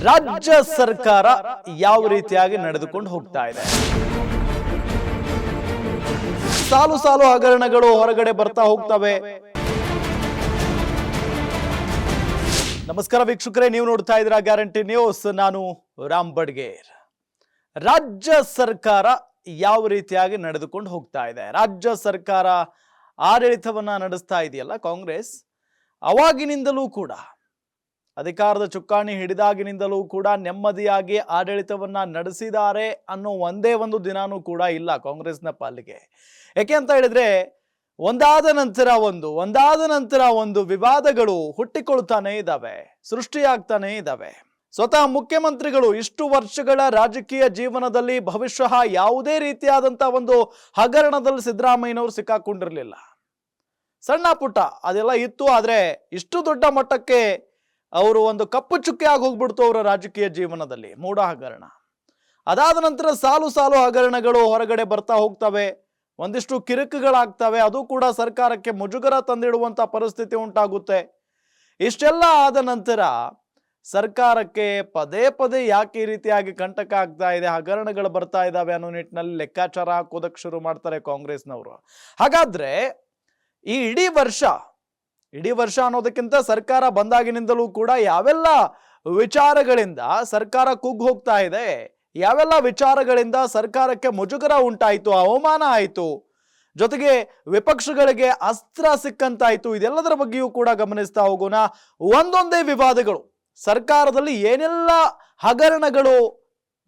ರಾಜ್ಯ ಸರ್ಕಾರ ಯಾವ ರೀತಿಯಾಗಿ ನಡೆದುಕೊಂಡು ಹೋಗ್ತಾ ಇದೆ? ಸಾಲು ಸಾಲು ಹಗರಣಗಳು ಹೊರಗಡೆ ಬರ್ತಾ ಹೋಗ್ತವೆ. ನಮಸ್ಕಾರ ವೀಕ್ಷಕರೇ, ನೀವು ನೋಡ್ತಾ ಇದ್ದೀರಾ ಗ್ಯಾರಂಟಿ ನ್ಯೂಸ್. ನಾನು ರಾಮ್ ಬಡ್ಗೇರ್. ರಾಜ್ಯ ಸರ್ಕಾರ ಯಾವ ರೀತಿಯಾಗಿ ನಡೆದುಕೊಂಡು ಹೋಗ್ತಾ ಇದೆ? ರಾಜ್ಯ ಸರ್ಕಾರ ಆಡಳಿತವನ್ನ ನಡೆಸ್ತಾ ಇದೆಯಲ್ಲ ಕಾಂಗ್ರೆಸ್, ಅವಾಗಿನಿಂದಲೂ ಕೂಡ ಅಧಿಕಾರದ ಚುಕ್ಕಾಣಿ ಹಿಡಿದಾಗಿನಿಂದಲೂ ಕೂಡ ನೆಮ್ಮದಿಯಾಗಿ ಆಡಳಿತವನ್ನ ನಡೆಸಿದ್ದಾರೆ ಅನ್ನೋ ಒಂದೇ ಒಂದು ದಿನಾನೂ ಕೂಡ ಇಲ್ಲ ಕಾಂಗ್ರೆಸ್ನ ಪಾಲಿಗೆ. ಯಾಕೆ ಅಂತ ಹೇಳಿದ್ರೆ ಒಂದಾದ ನಂತರ ಒಂದು ವಿವಾದಗಳು ಹುಟ್ಟಿಕೊಳ್ತಾನೆ ಇದ್ದಾವೆ, ಸೃಷ್ಟಿಯಾಗ್ತಾನೆ ಇದ್ದಾವೆ. ಸ್ವತಃ ಮುಖ್ಯಮಂತ್ರಿಗಳು ಇಷ್ಟು ವರ್ಷಗಳ ರಾಜಕೀಯ ಜೀವನದಲ್ಲಿ ಬಹುಶಃ ಯಾವುದೇ ರೀತಿಯಾದಂತಹ ಒಂದು ಹಗರಣದಲ್ಲಿ ಸಿದ್ದರಾಮಯ್ಯನವರು ಸಿಕ್ಕಾಕೊಂಡಿರಲಿಲ್ಲ. ಸಣ್ಣ ಪುಟ್ಟ ಅದೆಲ್ಲ ಇತ್ತು, ಆದ್ರೆ ಇಷ್ಟು ದೊಡ್ಡ ಮಟ್ಟಕ್ಕೆ ಅವರು ಒಂದು ಕಪ್ಪು ಚುಕ್ಕೆ ಆಗಿ ಹೋಗ್ಬಿಡ್ತು ಅವರ ರಾಜಕೀಯ ಜೀವನದಲ್ಲಿ. ಮೂಢ ಹಗರಣ, ಅದಾದ ನಂತರ ಸಾಲು ಸಾಲು ಹಗರಣಗಳು ಹೊರಗಡೆ ಬರ್ತಾ ಹೋಗ್ತವೆ, ಒಂದಿಷ್ಟು ಕಿರುಕುಗಳಾಗ್ತವೆ. ಅದು ಕೂಡ ಸರ್ಕಾರಕ್ಕೆ ಮುಜುಗರ ತಂದಿಡುವಂತ ಪರಿಸ್ಥಿತಿ ಉಂಟಾಗುತ್ತೆ. ಇಷ್ಟೆಲ್ಲ ಆದ ನಂತರ ಸರ್ಕಾರಕ್ಕೆ ಪದೇ ಪದೇ ಯಾಕೆ ಈ ರೀತಿಯಾಗಿ ಕಂಟಕ ಆಗ್ತಾ ಇದೆ, ಹಗರಣಗಳು ಬರ್ತಾ ಇದ್ದಾವೆ ಅನ್ನೋ ನಿಟ್ಟಿನಲ್ಲಿ ಲೆಕ್ಕಾಚಾರ ಹಾಕೋದಕ್ಕೆ ಶುರು ಮಾಡ್ತಾರೆ ಕಾಂಗ್ರೆಸ್ನವರು. ಹಾಗಾದ್ರೆ ಈ ಇಡೀ ವರ್ಷ ಅನ್ನೋದಕ್ಕಿಂತ ಸರ್ಕಾರ ಬಂದಾಗಿನಿಂದಲೂ ಕೂಡ ಯಾವೆಲ್ಲ ವಿಚಾರಗಳಿಂದ ಸರ್ಕಾರ ಕುಗ್ಗಿ ಹೋಗ್ತಾ ಇದೆ, ಯಾವೆಲ್ಲ ವಿಚಾರಗಳಿಂದ ಸರ್ಕಾರಕ್ಕೆ ಮುಜುಗರ ಉಂಟಾಯಿತು, ಅವಮಾನ ಆಯಿತು, ಜೊತೆಗೆ ವಿಪಕ್ಷಗಳಿಗೆ ಅಸ್ತ್ರ ಸಿಕ್ಕಂತಾಯ್ತು, ಇದೆಲ್ಲದರ ಬಗ್ಗೆಯೂ ಕೂಡ ಗಮನಿಸ್ತಾ ಹೋಗೋಣ. ಒಂದೊಂದೇ ವಿವಾದಗಳು, ಸರ್ಕಾರದಲ್ಲಿ ಏನೆಲ್ಲ ಹಗರಣಗಳು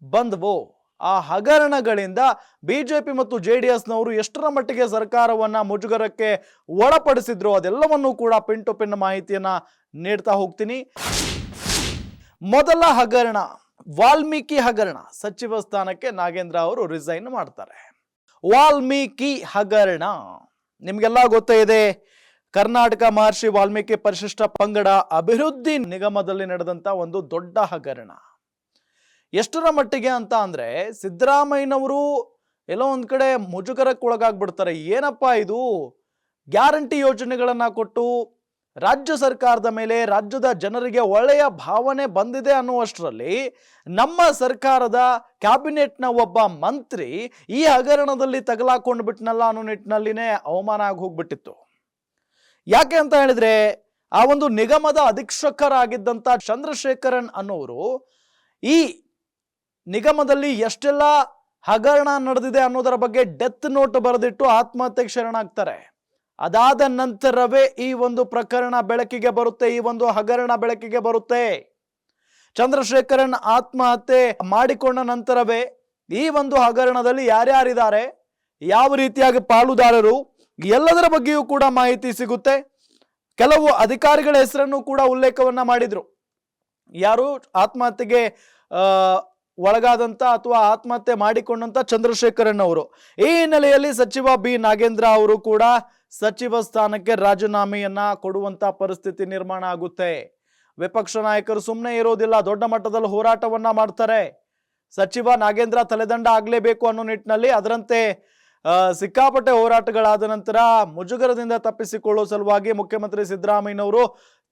ಬಂದವು, ಆ ಹಗರಣಗಳಿಂದ ಬಿಜೆಪಿ ಮತ್ತು ಜೆಡಿಎಸ್ನವರು ಎಷ್ಟರ ಮಟ್ಟಿಗೆ ಸರ್ಕಾರವನ್ನ ಮುಜುಗರಕ್ಕೆ ಒಳಪಡಿಸಿದ್ರು, ಅದೆಲ್ಲವನ್ನೂ ಕೂಡ ಪಿನ್ ಟು ಪಿನ್ ಮಾಹಿತಿಯನ್ನ ನೀಡ್ತಾ ಹೋಗ್ತೀನಿ. ಮೊದಲ ಹಗರಣ ವಾಲ್ಮೀಕಿ ಹಗರಣ. ಸಚಿವ ಸ್ಥಾನಕ್ಕೆ ನಾಗೇಂದ್ರ ಅವರು ರಿಸೈನ್ ಮಾಡ್ತಾರೆ. ವಾಲ್ಮೀಕಿ ಹಗರಣ ನಿಮ್ಗೆಲ್ಲ ಗೊತ್ತೇ ಇದೆ. ಕರ್ನಾಟಕ ಮಹರ್ಷಿ ವಾಲ್ಮೀಕಿ ಪರಿಶಿಷ್ಟ ಪಂಗಡ ಅಭಿವೃದ್ಧಿ ನಿಗಮದಲ್ಲಿ ನಡೆದಂತ ಒಂದು ದೊಡ್ಡ ಹಗರಣ. ಎಷ್ಟರ ಮಟ್ಟಿಗೆ ಅಂತ ಅಂದ್ರೆ ಸಿದ್ದರಾಮಯ್ಯನವರು ಎಲ್ಲೋ ಒಂದ್ ಕಡೆ ಮುಜುಗರಕ್ಕೆ ಒಳಗಾಗ್ಬಿಡ್ತಾರೆ. ಏನಪ್ಪಾ ಇದು, ಗ್ಯಾರಂಟಿ ಯೋಜನೆಗಳನ್ನ ಕೊಟ್ಟು ರಾಜ್ಯ ಸರ್ಕಾರದ ಮೇಲೆ ರಾಜ್ಯದ ಜನರಿಗೆ ಒಳ್ಳೆಯ ಭಾವನೆ ಬಂದಿದೆ ಅನ್ನುವಷ್ಟರಲ್ಲಿ ನಮ್ಮ ಸರ್ಕಾರದ ಕ್ಯಾಬಿನೆಟ್ನ ಒಬ್ಬ ಮಂತ್ರಿ ಈ ಹಗರಣದಲ್ಲಿ ತಗಲಾಕೊಂಡು ಬಿಟ್ನಲ್ಲ ಅನ್ನೋ ನಿಟ್ಟಿನಲ್ಲಿನೇ ಅವಮಾನ ಆಗಿ ಹೋಗ್ಬಿಟ್ಟಿತ್ತು. ಯಾಕೆ ಅಂತ ಹೇಳಿದ್ರೆ ಆ ಒಂದು ನಿಗಮದ ಅಧೀಕ್ಷಕರಾಗಿದ್ದಂತ ಚಂದ್ರಶೇಖರನ್ ಅನ್ನೋರು ಈ ನಿಗಮದಲ್ಲಿ ಎಷ್ಟೆಲ್ಲ ಹಗರಣ ನಡೆದಿದೆ ಅನ್ನೋದರ ಬಗ್ಗೆ ಡೆತ್ ನೋಟ್ ಬರೆದಿಟ್ಟು ಆತ್ಮಹತ್ಯೆಗೆ ಶರಣಾಗ್ತಾರೆ. ಅದಾದ ನಂತರವೇ ಈ ಒಂದು ಪ್ರಕರಣ ಬೆಳಕಿಗೆ ಬರುತ್ತೆ, ಈ ಒಂದು ಹಗರಣ ಬೆಳಕಿಗೆ ಬರುತ್ತೆ. ಚಂದ್ರಶೇಖರನ್ ಆತ್ಮಹತ್ಯೆ ಮಾಡಿಕೊಂಡ ನಂತರವೇ ಈ ಒಂದು ಹಗರಣದಲ್ಲಿ ಯಾರ್ಯಾರಿದ್ದಾರೆ, ಯಾವ ರೀತಿಯಾಗಿ ಪಾಲುದಾರರು, ಎಲ್ಲದರ ಬಗ್ಗೆಯೂ ಕೂಡ ಮಾಹಿತಿ ಸಿಗುತ್ತೆ. ಕೆಲವು ಅಧಿಕಾರಿಗಳ ಹೆಸರನ್ನು ಕೂಡ ಉಲ್ಲೇಖವನ್ನ ಮಾಡಿದ್ರು. ಯಾರು ಆತ್ಮಹತ್ಯೆಗೆ ಒಳಗಾದಂತ ಅಥವಾ ಆತ್ಮಹತ್ಯೆ ಮಾಡಿಕೊಂಡಂತ ಚಂದ್ರಶೇಖರನ್ ಅವರು. ಈ ಹಿನ್ನೆಲೆಯಲ್ಲಿ ಸಚಿವ ಬಿ ನಾಗೇಂದ್ರ ಅವರು ಕೂಡ ಸಚಿವ ಸ್ಥಾನಕ್ಕೆ ರಾಜೀನಾಮೆಯನ್ನ ಕೊಡುವಂತ ಪರಿಸ್ಥಿತಿ ನಿರ್ಮಾಣ ಆಗುತ್ತೆ. ವಿಪಕ್ಷ ನಾಯಕರು ಸುಮ್ಮನೆ ಇರೋದಿಲ್ಲ, ದೊಡ್ಡ ಮಟ್ಟದಲ್ಲಿ ಹೋರಾಟವನ್ನ ಮಾಡ್ತಾರೆ. ಸಚಿವ ನಾಗೇಂದ್ರ ತಲೆದಂಡ ಆಗ್ಲೇಬೇಕು ಅನ್ನೋ ನಿಟ್ಟಿನಲ್ಲಿ ಅದರಂತೆ ಸಿಕ್ಕಾಪಟ್ಟೆ ಹೋರಾಟಗಳಾದ ನಂತರ ಮುಜುಗರದಿಂದ ತಪ್ಪಿಸಿಕೊಳ್ಳುವ ಸಲುವಾಗಿ ಮುಖ್ಯಮಂತ್ರಿ ಸಿದ್ದರಾಮಯ್ಯನವರು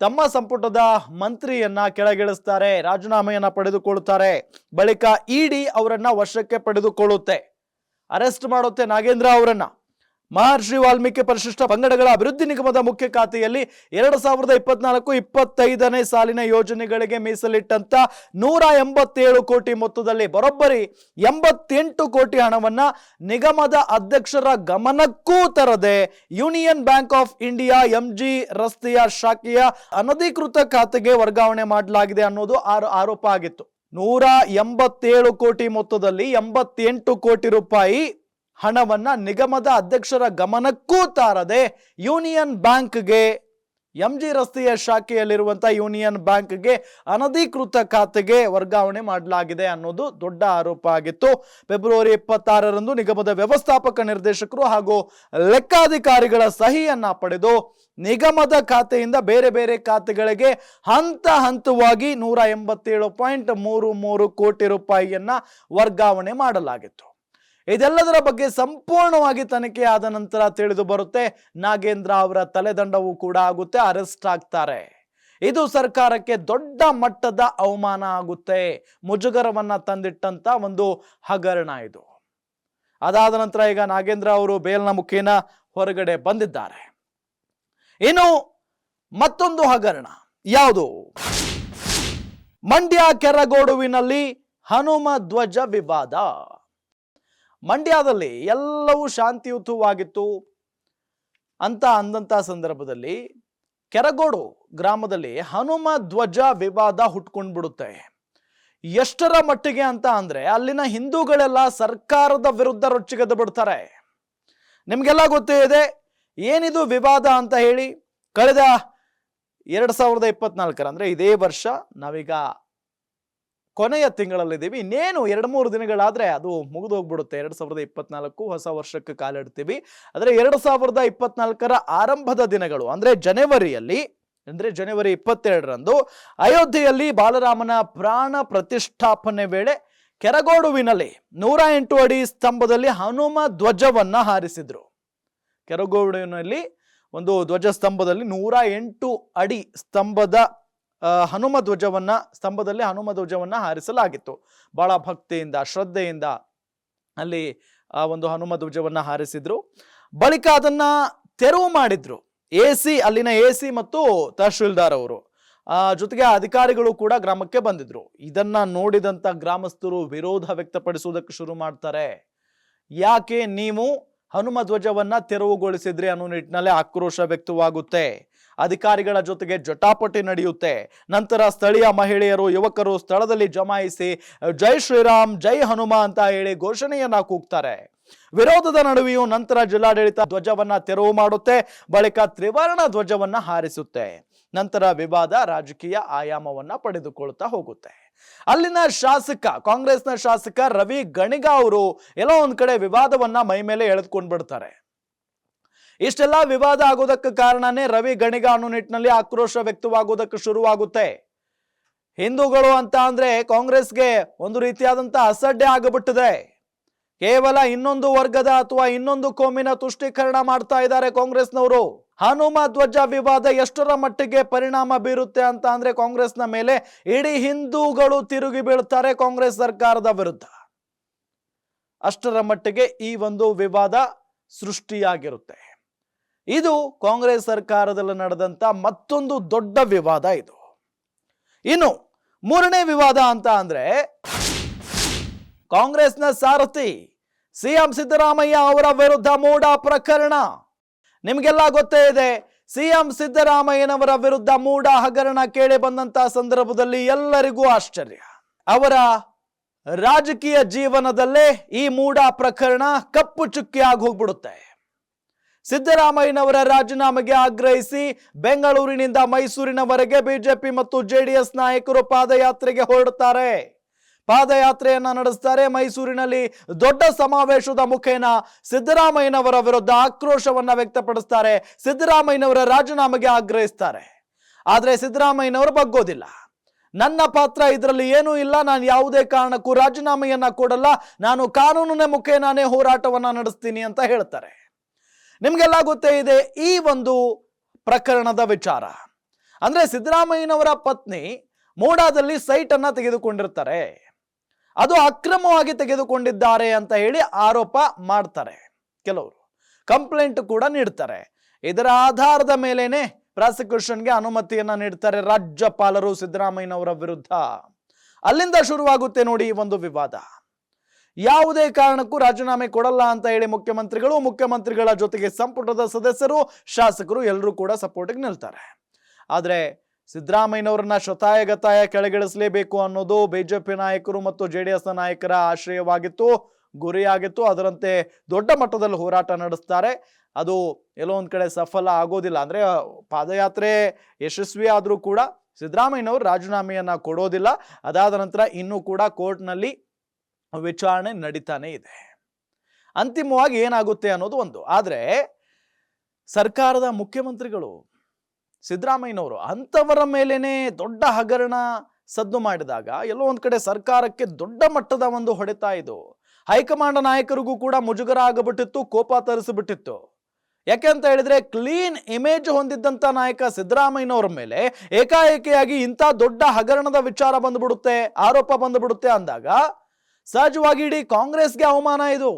ತಮ್ಮ ಸಂಪುಟದ ಮಂತ್ರಿಯನ್ನ ಕೆಳಗಿಳಿಸ್ತಾರೆ, ರಾಜೀನಾಮೆಯನ್ನ ಪಡೆದುಕೊಳ್ಳುತ್ತಾರೆ. ಬಳಿಕ ಇಡಿ ಅವರನ್ನ ವಶಕ್ಕೆ ಪಡೆದುಕೊಳ್ಳುತ್ತೆ, ಅರೆಸ್ಟ್ ಮಾಡುತ್ತೆ ನಾಗೇಂದ್ರ ಅವರನ್ನ. ಮಹರ್ಷಿ ವಾಲ್ಮೀಕಿ ಪರಿಶಿಷ್ಟ ಪಂಗಡಗಳ ಅಭಿವೃದ್ಧಿ ನಿಗಮದ ಮುಖ್ಯ ಖಾತೆಯಲ್ಲಿ 2024-25ನೇ ಸಾಲಿನ ಯೋಜನೆಗಳಿಗೆ ಮೀಸಲಿಟ್ಟಂತ 187 ಕೋಟಿ ಮೊತ್ತದಲ್ಲಿ ಬರೋಬ್ಬರಿ 88 ಕೋಟಿ ಹಣವನ್ನ ನಿಗಮದ ಅಧ್ಯಕ್ಷರ ಗಮನಕ್ಕೂ ತರದೆ Union Bank of India MG ರಸ್ತೆಯ ಶಾಖೆಯ ಅನಧಿಕೃತ ಖಾತೆಗೆ ವರ್ಗಾವಣೆ ಮಾಡಲಾಗಿದೆ ಅನ್ನೋದು ಆರೋಪ ಆಗಿತ್ತು. 187 ಕೋಟಿ ಮೊತ್ತದಲ್ಲಿ 88 ಕೋಟಿ ರೂಪಾಯಿ ಹಣವನ್ನ ನಿಗಮದ ಅಧ್ಯಕ್ಷರ ಗಮನಕ್ಕೂ ತಾರದೆ ಯೂನಿಯನ್ ಬ್ಯಾಂಕ್ಗೆ, ಎಂಜಿ ರಸ್ತೆಯ ಶಾಖೆಯಲ್ಲಿರುವಂತಹ ಯೂನಿಯನ್ ಬ್ಯಾಂಕ್ಗೆ ಅನಧಿಕೃತ ಖಾತೆಗೆ ವರ್ಗಾವಣೆ ಮಾಡಲಾಗಿದೆ ಅನ್ನೋದು ದೊಡ್ಡ ಆರೋಪ ಆಗಿತ್ತು. ಫೆಬ್ರವರಿ 26ರಂದು ನಿಗಮದ ವ್ಯವಸ್ಥಾಪಕ ನಿರ್ದೇಶಕರು ಹಾಗೂ ಲೆಕ್ಕಾಧಿಕಾರಿಗಳ ಸಹಿಯನ್ನ ಪಡೆದು ನಿಗಮದ ಖಾತೆಯಿಂದ ಬೇರೆ ಬೇರೆ ಖಾತೆಗಳಿಗೆ ಹಂತವಾಗಿ 187.33 ಕೋಟಿ ರೂಪಾಯಿಯನ್ನ ವರ್ಗಾವಣೆ ಮಾಡಲಾಗಿತ್ತು. ಇದೆಲ್ಲದರ ಬಗ್ಗೆ ಸಂಪೂರ್ಣವಾಗಿ ತನಿಖೆ ಆದ ನಂತರ ತಿಳಿದು ಬರುತ್ತೆ. ನಾಗೇಂದ್ರ ಅವರ ತಲೆದಂಡವೂ ಕೂಡ ಆಗುತ್ತೆ, ಅರೆಸ್ಟ್ ಆಗ್ತಾರೆ. ಇದು ಸರ್ಕಾರಕ್ಕೆ ದೊಡ್ಡ ಮಟ್ಟದ ಅವಮಾನ ಆಗುತ್ತೆ, ಮುಜುಗರವನ್ನ ತಂದಿಟ್ಟಂತ ಒಂದು ಹಗರಣ ಇದು. ಅದಾದ ನಂತರ ಈಗ ನಾಗೇಂದ್ರ ಅವರು ಬೇಲ್ನ ಮುಖೇನ ಹೊರಗಡೆ ಬಂದಿದ್ದಾರೆ. ಇನ್ನು ಮತ್ತೊಂದು ಹಗರಣ ಯಾವುದು? ಮಂಡ್ಯ ಕೆರಗೋಡುವಿನಲ್ಲಿ ಹನುಮ ಧ್ವಜ ವಿವಾದ. ಮಂಡ್ಯದಲ್ಲಿ ಎಲ್ಲವೂ ಶಾಂತಿಯುತವಾಗಿತ್ತು ಅಂತ ಅಂದಂತ ಸಂದರ್ಭದಲ್ಲಿ ಕೆರಗೋಡು ಗ್ರಾಮದಲ್ಲಿ ಹನುಮ ಧ್ವಜ ವಿವಾದ ಹುಟ್ಕೊಂಡ್ಬಿಡುತ್ತೆ. ಎಷ್ಟರ ಮಟ್ಟಿಗೆ ಅಂತ ಅಂದ್ರೆ ಅಲ್ಲಿನ ಹಿಂದೂಗಳೆಲ್ಲ ಸರ್ಕಾರದ ವಿರುದ್ಧ ರೊಚ್ಚಿಗೆದ್ದು ಬಿಡ್ತಾರೆ. ನಿಮ್ಗೆಲ್ಲ ಗೊತ್ತೇ ಇದೆ ಏನಿದು ವಿವಾದ ಅಂತ ಹೇಳಿ. ಕಳೆದ 2024 ಅಂದ್ರೆ ಇದೇ ವರ್ಷ, ನಾವೀಗ ಕೊನೆಯ ತಿಂಗಳಲ್ಲಿದ್ದೀವಿ. ಇನ್ನೇನು 2-3 ದಿನಗಳಾದ್ರೆ ಅದು ಮುಗಿದು ಹೋಗ್ಬಿಡುತ್ತೆ. 2024 ಹೊಸ ವರ್ಷಕ್ಕೆ ಕಾಲಿಡ್ತೀವಿ. ಅಂದ್ರೆ 2024 ಆರಂಭದ ದಿನಗಳು ಅಂದ್ರೆ ಜನವರಿಯಲ್ಲಿ, ಅಂದ್ರೆ ಜನವರಿ 22ರಂದು ಅಯೋಧ್ಯೆಯಲ್ಲಿ ಬಾಲರಾಮನ ಪ್ರಾಣ ಪ್ರತಿಷ್ಠಾಪನೆ ವೇಳೆ ಕೆರಗೋಡುವಿನಲ್ಲಿ 108 ಅಡಿ ಸ್ತಂಭದಲ್ಲಿ ಹನುಮ ಧ್ವಜವನ್ನ ಹಾರಿಸಿದ್ರು. ಕೆರಗೋಡುವಿನಲ್ಲಿ ಒಂದು ಧ್ವಜ ಸ್ತಂಭದಲ್ಲಿ 108 ಅಡಿ ಸ್ತಂಭದ ಸ್ತಂಭದಲ್ಲಿ ಹನುಮ ಧ್ವಜವನ್ನ ಹಾರಿಸಲಾಗಿತ್ತು. ಬಹಳ ಭಕ್ತಿಯಿಂದ ಶ್ರದ್ಧೆಯಿಂದ ಅಲ್ಲಿ ಒಂದು ಹನುಮ ಧ್ವಜವನ್ನ ಹಾರಿಸಿದ್ರು. ಬಳಿಕ ಅದನ್ನ ತೆರವು ಮಾಡಿದ್ರು. ಅಲ್ಲಿನ ಎಸಿ ಮತ್ತು ತಹಶೀಲ್ದಾರ್ ಅವರು ಜೊತೆಗೆ ಅಧಿಕಾರಿಗಳು ಕೂಡ ಗ್ರಾಮಕ್ಕೆ ಬಂದಿದ್ರು. ಇದನ್ನ ನೋಡಿದಂತ ಗ್ರಾಮಸ್ಥರು ವಿರೋಧ ವ್ಯಕ್ತಪಡಿಸುವುದಕ್ಕೆ ಶುರು ಮಾಡ್ತಾರೆ. ಯಾಕೆ ನೀವು ಹನುಮ ಧ್ವಜವನ್ನ ತೆರವುಗೊಳಿಸಿದ್ರಿ ಅನ್ನೋ ನಿಟ್ಟಿನಲ್ಲಿ ಆಕ್ರೋಶ ವ್ಯಕ್ತವಾಗುತ್ತೆ. ಅಧಿಕಾರಿಗಳ ಜೊತೆಗೆ ಜಟಾಪಟಿ ನಡೆಯುತ್ತೆ. ನಂತರ ಸ್ಥಳೀಯ ಮಹಿಳೆಯರು, ಯುವಕರು ಸ್ಥಳದಲ್ಲಿ ಜಮಾಯಿಸಿ ಜೈ ಶ್ರೀರಾಮ್ ಜೈ ಹನುಮ ಅಂತ ಹೇಳಿ ಘೋಷಣೆಯನ್ನ ಕೂಗ್ತಾರೆ. ವಿರೋಧದ ನಡುವೆಯೂ ನಂತರ ಜಿಲ್ಲಾಡಳಿತ ಧ್ವಜವನ್ನ ತೆರವು ಮಾಡುತ್ತೆ. ಬಳಿಕ ತ್ರಿವರ್ಣ ಧ್ವಜವನ್ನ ಹಾರಿಸುತ್ತೆ. ನಂತರ ವಿವಾದ ರಾಜಕೀಯ ಆಯಾಮವನ್ನ ಪಡೆದುಕೊಳ್ತಾ ಹೋಗುತ್ತೆ. ಅಲ್ಲಿನ ಶಾಸಕ, ಕಾಂಗ್ರೆಸ್ನ ಶಾಸಕ ರವಿ ಗಣಿಗ ಅವರು ಎಲ್ಲೋ ಒಂದ್ ಕಡೆ ವಿವಾದವನ್ನ ಮೈ ಮೇಲೆ ಎಳೆದುಕೊಂಡ್ ಬಿಡ್ತಾರೆ. ಇಷ್ಟೆಲ್ಲ ವಿವಾದ ಆಗೋದಕ್ಕೆ ಕಾರಣನೇ ರವಿ ಗಣಿಗ ಅನ್ನೋ ನಿಟ್ಟಿನಲ್ಲಿ ಆಕ್ರೋಶ ವ್ಯಕ್ತವಾಗೋದಕ್ಕೆ ಶುರುವಾಗುತ್ತೆ. ಹಿಂದೂಗಳು ಅಂತ ಅಂದ್ರೆ ಕಾಂಗ್ರೆಸ್ಗೆ ಒಂದು ರೀತಿಯಾದಂತ ಅಸಡ್ಡೆ ಆಗಿಬಿಟ್ಟಿದೆ. ಕೇವಲ ಇನ್ನೊಂದು ವರ್ಗದ ಅಥವಾ ಇನ್ನೊಂದು ಕೋಮಿನ ತುಷ್ಟೀಕರಣ ಮಾಡ್ತಾ ಇದ್ದಾರೆ ಕಾಂಗ್ರೆಸ್ನವರು. ಹನುಮ ಧ್ವಜ ವಿವಾದ ಎಷ್ಟರ ಮಟ್ಟಿಗೆ ಪರಿಣಾಮ ಬೀರುತ್ತೆ ಅಂತ ಅಂದ್ರೆ ಕಾಂಗ್ರೆಸ್ನ ಮೇಲೆ ಇಡೀ ಹಿಂದೂಗಳು ತಿರುಗಿ ಬೀಳ್ತಾರೆ ಕಾಂಗ್ರೆಸ್ ಸರ್ಕಾರದ ವಿರುದ್ಧ. ಅಷ್ಟರ ಮಟ್ಟಿಗೆ ಈ ಒಂದು ವಿವಾದ ಸೃಷ್ಟಿಯಾಗಿರುತ್ತೆ. ಇದು ಕಾಂಗ್ರೆಸ್ ಸರ್ಕಾರದಲ್ಲಿ ನಡೆದಂತ ಮತ್ತೊಂದು ದೊಡ್ಡ ವಿವಾದ ಇದು. ಇನ್ನು ಮೂರನೇ ವಿವಾದ ಅಂತ ಅಂದ್ರೆ ಕಾಂಗ್ರೆಸ್ನ ಸಾರಥಿ ಸಿಎಂ ಸಿದ್ದರಾಮಯ್ಯ ಅವರ ವಿರುದ್ಧ ಮೂಡಾ ಪ್ರಕರಣ. ನಿಮಗೆಲ್ಲ ಗೊತ್ತೇ ಇದೆ, ಸಿಎಂ ಸಿದ್ದರಾಮಯ್ಯನವರ ವಿರುದ್ಧ ಮೂಡಾ ಹಗರಣ ಕೇಳಿ ಬಂದಂತ ಸಂದರ್ಭದಲ್ಲಿ ಎಲ್ಲರಿಗೂ ಆಶ್ಚರ್ಯ. ಅವರ ರಾಜಕೀಯ ಜೀವನದಲ್ಲೇ ಈ ಮೂಡಾ ಪ್ರಕರಣ ಕಪ್ಪು ಚುಕ್ಕಿಯಾಗಿ ಹೋಗ್ಬಿಡುತ್ತೆ. ಸಿದ್ದರಾಮಯ್ಯನವರ ರಾಜೀನಾಮೆಗೆ ಆಗ್ರಹಿಸಿ ಬೆಂಗಳೂರಿನಿಂದ ಮೈಸೂರಿನವರೆಗೆ ಬಿಜೆಪಿ ಮತ್ತು ಜೆಡಿಎಸ್ ನಾಯಕರು ಪಾದಯಾತ್ರೆಗೆ ಹೊರಡುತ್ತಾರೆ. ಪಾದಯಾತ್ರೆಯನ್ನ ನಡೆಸ್ತಾರೆ. ಮೈಸೂರಿನಲ್ಲಿ ದೊಡ್ಡ ಸಮಾವೇಶದ ಮುಖೇನ ಸಿದ್ದರಾಮಯ್ಯನವರ ವಿರುದ್ಧ ಆಕ್ರೋಶವನ್ನ ವ್ಯಕ್ತಪಡಿಸ್ತಾರೆ. ಸಿದ್ದರಾಮಯ್ಯನವರ ರಾಜೀನಾಮೆಗೆ ಆಗ್ರಹಿಸ್ತಾರೆ. ಆದ್ರೆ ಸಿದ್ದರಾಮಯ್ಯನವರು ಬಗ್ಗೋದಿಲ್ಲ. ನನ್ನ ಪಾತ್ರ ಇದರಲ್ಲಿ ಏನೂ ಇಲ್ಲ, ನಾನು ಯಾವುದೇ ಕಾರಣಕ್ಕೂ ರಾಜೀನಾಮೆಯನ್ನ ಕೊಡಲ್ಲ, ನಾನು ಕಾನೂನಿನ ಮುಖೇನಾನೇ ಹೋರಾಟವನ್ನ ನಡೆಸ್ತೀನಿ ಅಂತ ಹೇಳ್ತಾರೆ. ನಿಮ್ಗೆಲ್ಲ ಗೊತ್ತೇ ಇದೆ ಈ ಒಂದು ಪ್ರಕರಣದ ವಿಚಾರ. ಅಂದ್ರೆ ಸಿದ್ದರಾಮಯ್ಯನವರ ಪತ್ನಿ ಮೂಡಾದಲ್ಲಿ ಸೈಟ್ ಅನ್ನ ತೆಗೆದುಕೊಂಡಿರ್ತಾರೆ. ಅದು ಅಕ್ರಮವಾಗಿ ತೆಗೆದುಕೊಂಡಿದ್ದಾರೆ ಅಂತ ಹೇಳಿ ಆರೋಪ ಮಾಡ್ತಾರೆ. ಕೆಲವರು ಕಂಪ್ಲೇಂಟ್ ಕೂಡ ನೀಡ್ತಾರೆ. ಇದರ ಆಧಾರದ ಮೇಲೇನೆ ಪ್ರಾಸಿಕ್ಯೂಷನ್ಗೆ ಅನುಮತಿಯನ್ನ ನೀಡ್ತಾರೆ ರಾಜ್ಯಪಾಲರು ಸಿದ್ದರಾಮಯ್ಯನವರ ವಿರುದ್ಧ. ಅಲ್ಲಿಂದ ಶುರುವಾಗುತ್ತೆ ನೋಡಿ ಈ ಒಂದು ವಿವಾದ. ಯಾವುದೇ ಕಾರಣಕ್ಕೂ ರಾಜೀನಾಮೆ ಕೊಡಲ್ಲ ಅಂತ ಹೇಳಿ ಮುಖ್ಯಮಂತ್ರಿಗಳ ಜೊತೆಗೆ ಸಂಪುಟದ ಸದಸ್ಯರು, ಶಾಸಕರು ಎಲ್ಲರೂ ಕೂಡ ಸಪೋರ್ಟ್ಗೆ ನಿಲ್ತಾರೆ. ಆದ್ರೆ ಸಿದ್ದರಾಮಯ್ಯನವರನ್ನ ಶತಾಯಗತಾಯ ಕೆಳಗಿಳಿಸಲೇಬೇಕು ಅನ್ನೋದು ಬಿಜೆಪಿ ನಾಯಕರು ಮತ್ತು ಜೆಡಿಎಸ್ ನಾಯಕರ ಆಶ್ರಯವಾಗಿತ್ತು, ಗುರಿಯಾಗಿತ್ತು. ಅದರಂತೆ ದೊಡ್ಡ ಮಟ್ಟದಲ್ಲಿ ಹೋರಾಟ ನಡೆಸ್ತಾರೆ. ಅದು ಎಲ್ಲೋ ಒಂದ್ ಕಡೆ ಸಫಲ ಆಗೋದಿಲ್ಲ. ಅಂದ್ರೆ ಪಾದಯಾತ್ರೆ ಯಶಸ್ವಿ ಆದ್ರೂ ಕೂಡ ಸಿದ್ದರಾಮಯ್ಯನವರು ರಾಜೀನಾಮೆಯನ್ನ ಕೊಡೋದಿಲ್ಲ. ಅದಾದ ನಂತರ ಇನ್ನೂ ಕೂಡ ಕೋರ್ಟ್ನಲ್ಲಿ ವಿಚಾರಣೆ ನಡೀತಾನೆ ಇದೆ. ಅಂತಿಮವಾಗಿ ಏನಾಗುತ್ತೆ ಅನ್ನೋದು ಒಂದು. ಆದ್ರೆ ಸರ್ಕಾರದ ಮುಖ್ಯಮಂತ್ರಿಗಳು ಸಿದ್ದರಾಮಯ್ಯನವರು ಅಂಥವರ ಮೇಲೇನೆ ದೊಡ್ಡ ಹಗರಣ ಸದ್ದು ಮಾಡಿದಾಗ ಎಲ್ಲೋ ಒಂದ್ ಕಡೆ ಸರ್ಕಾರಕ್ಕೆ ದೊಡ್ಡ ಮಟ್ಟದ ಒಂದು ಹೊಡೆತ ಇದು. ಹೈಕಮಾಂಡ್ ನಾಯಕರಿಗೂ ಕೂಡ ಮುಜುಗರ ಆಗಬಿಟ್ಟಿತ್ತು, ಕೋಪ ತರಿಸಿಬಿಟ್ಟಿತ್ತು. ಯಾಕೆ ಅಂತ ಹೇಳಿದ್ರೆ ಕ್ಲೀನ್ ಇಮೇಜ್ ಹೊಂದಿದ್ದಂತ ನಾಯಕ ಸಿದ್ದರಾಮಯ್ಯನವರ ಮೇಲೆ ಏಕಾಏಕಿಯಾಗಿ ಇಂಥ ದೊಡ್ಡ ಹಗರಣದ ವಿಚಾರ ಬಂದ್ಬಿಡುತ್ತೆ, ಆರೋಪ ಬಂದ್ಬಿಡುತ್ತೆ ಅಂದಾಗ ಸಹಜವಾಗಿ ಇಡೀ ಕಾಂಗ್ರೆಸ್ಗೆ ಅವಮಾನ ಇದು.